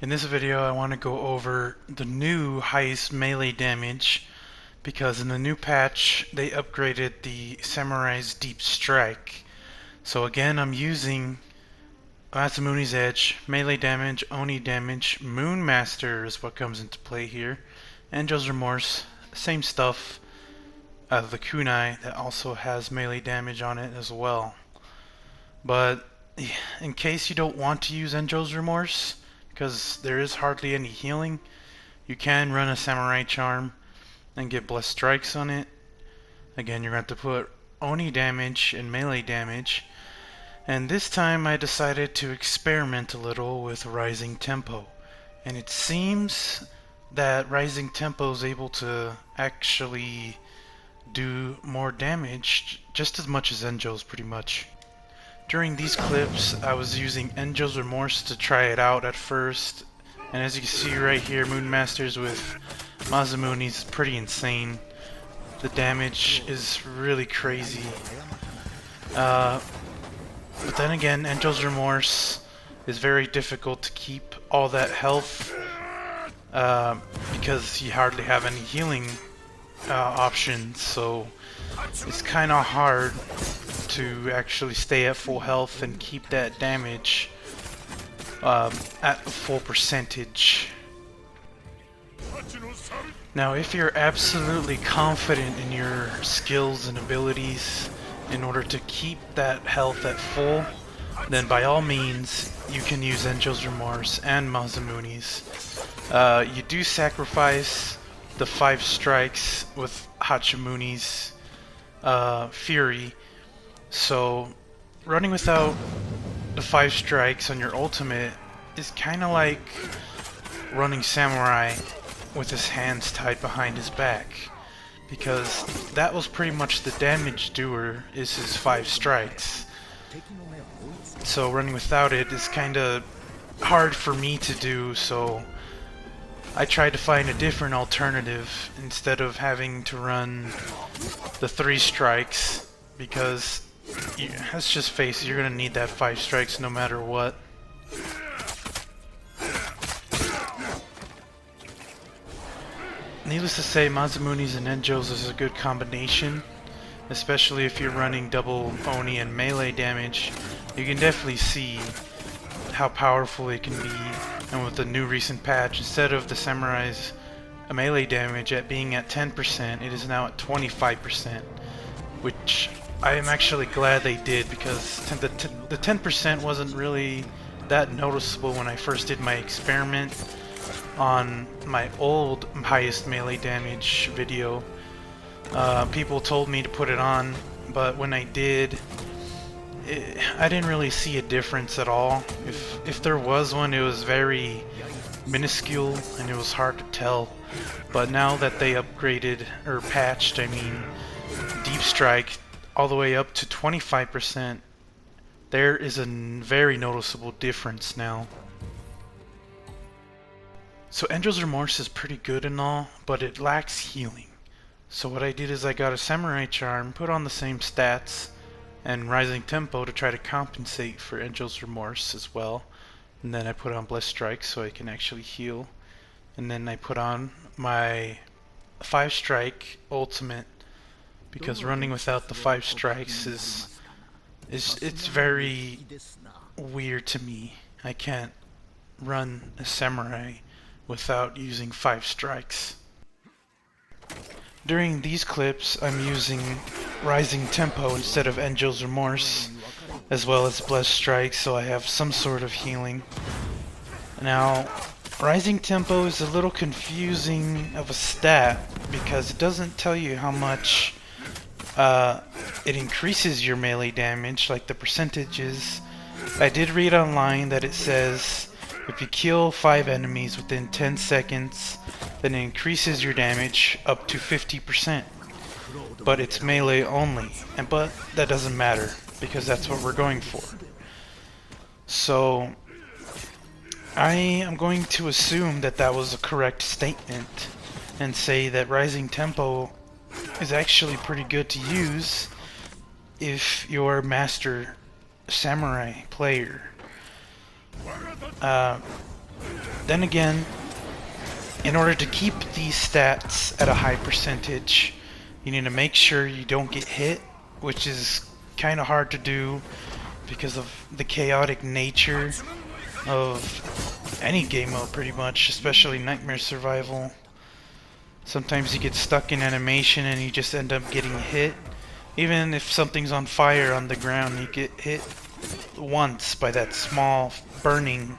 In this video I want to go over the new highest melee damage because in the new patch they upgraded the Samurai's Deep Strike. So again I'm using Masamunes Edge, melee damage, Oni damage, Moon Master is what comes into play here, enjo's Remorse, same stuff, the kunai that also has melee damage on it as well. But in case you don't want to use enjo's Remorse, because there is hardly any healing, you can run a Samurai Charm and get Blessed Strikes on it. Again, you're going to have to put Oni damage and melee damage. And this time I decided to experiment a little with Rising Tempo. And it seems that Rising Tempo is able to actually do more damage, just as much as enjo's pretty much. During these clips, I was using enjo's Remorse to try it out at first, and as you can see right here, Moon Masters with Masamunes is pretty insane. The damage is really crazy. But then again, enjo's Remorse is very difficult to keep all that health because you hardly have any healing options, so it's kind of hard to actually stay at full health and keep that damage at full percentage. Now if you're absolutely confident in your skills and abilities in order to keep that health at full, then by all means you can use enjo's Remorse and Masamunes. You do sacrifice the 5 strikes with Hachimune's Fury, so running without the 5 strikes on your ultimate is kind of like running Samurai with his hands tied behind his back, because that was pretty much the damage doer, is his 5 strikes. So running without it is kind of hard for me to do, so I tried to find a different alternative instead of having to run the 3 strikes, because let's just face it, you're gonna need that 5 strikes no matter what. Needless to say, Masamunes and enjo's is a good combination, especially if you're running double Oni and melee damage. You can definitely see how powerful it can be, and with the new recent patch, instead of the Samurai's melee damage being at 10%, it is now at 25%, which I am actually glad they did, because the 10% wasn't really that noticeable when I first did my experiment on my old highest melee damage video. People told me to put it on, but when I did, I didn't really see a difference at all. If there was one, it was very minuscule and it was hard to tell. But now that they upgraded, or patched, I mean, Deep Strike all the way up to 25%, there is a very noticeable difference now. So enjo's Remorse is pretty good and all, but it lacks healing. So what I did is I got a Samurai Charm, put on the same stats, and Rising Tempo to try to compensate for enjo's Remorse as well. And then I put on Blessed Strike so I can actually heal. And then I put on my 5 strike ultimate, because running without the 5 strikes it's very weird to me. I can't run a Samurai without using 5 strikes. During these clips I'm using Rising Tempo instead of enjo's Remorse, as well as Blessed Strike, so I have some sort of healing. Now, Rising Tempo is a little confusing of a stat, because it doesn't tell you how much it increases your melee damage, like the percentages. I did read online that it says if you kill 5 enemies within 10 seconds, then it increases your damage up to 50%. But it's melee only, but that doesn't matter, because that's what we're going for. So I am going to assume that that was a correct statement, and say that Rising Tempo is actually pretty good to use if you're a master samurai player. then again, in order to keep these stats at a high percentage, you need to make sure you don't get hit, which is kind of hard to do because of the chaotic nature of any game mode pretty much, especially Nightmare Survival. Sometimes you get stuck in animation and you just end up getting hit. Even if something's on fire on the ground, you get hit once by that small burning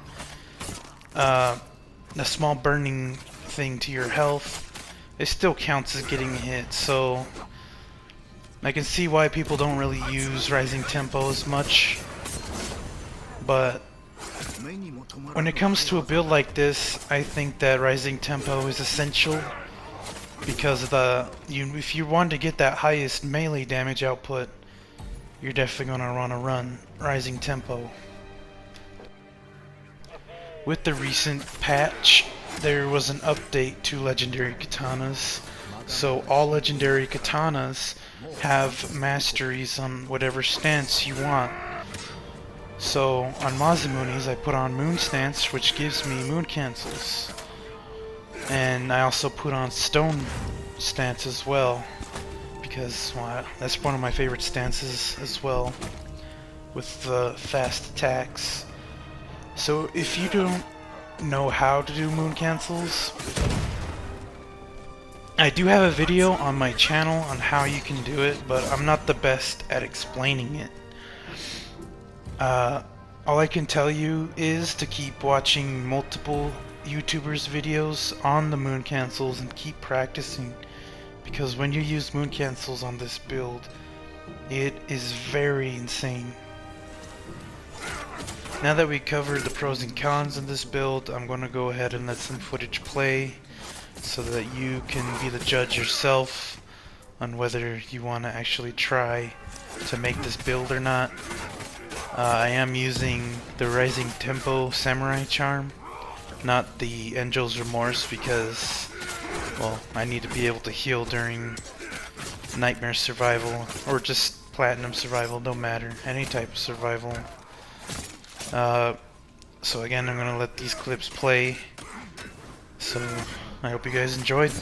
thing to your health. It still counts as getting hit, so I can see why people don't really use Rising Tempo as much. But when it comes to a build like this, I think that Rising Tempo is essential, because if you want to get that highest melee damage output, you're definitely going to want to run Rising Tempo. With the recent patch, there was an update to Legendary Katanas, so all Legendary Katanas have masteries on whatever stance you want. So on Masamunes, I put on Moon Stance, which gives me Moon Cancels. And I also put on Stone Stance as well, because that's one of my favorite stances as well, with the fast attacks. So if you don't know how to do Moon Cancels, I do have a video on my channel on how you can do it, but I'm not the best at explaining it. All I can tell you is to keep watching multiple YouTubers' videos on the Moon Cancels and keep practicing, because when you use Moon Cancels on this build, it is very insane. Now that we covered the pros and cons in this build, I'm going to go ahead and let some footage play so that you can be the judge yourself on whether you want to actually try to make this build or not. I am using the Rising Tempo Samurai Charm, not the Enjo's Remorse, because, well, I need to be able to heal during Nightmare Survival, or just Platinum Survival, no matter, any type of survival. So again, I'm going to let these clips play, so I hope you guys enjoyed.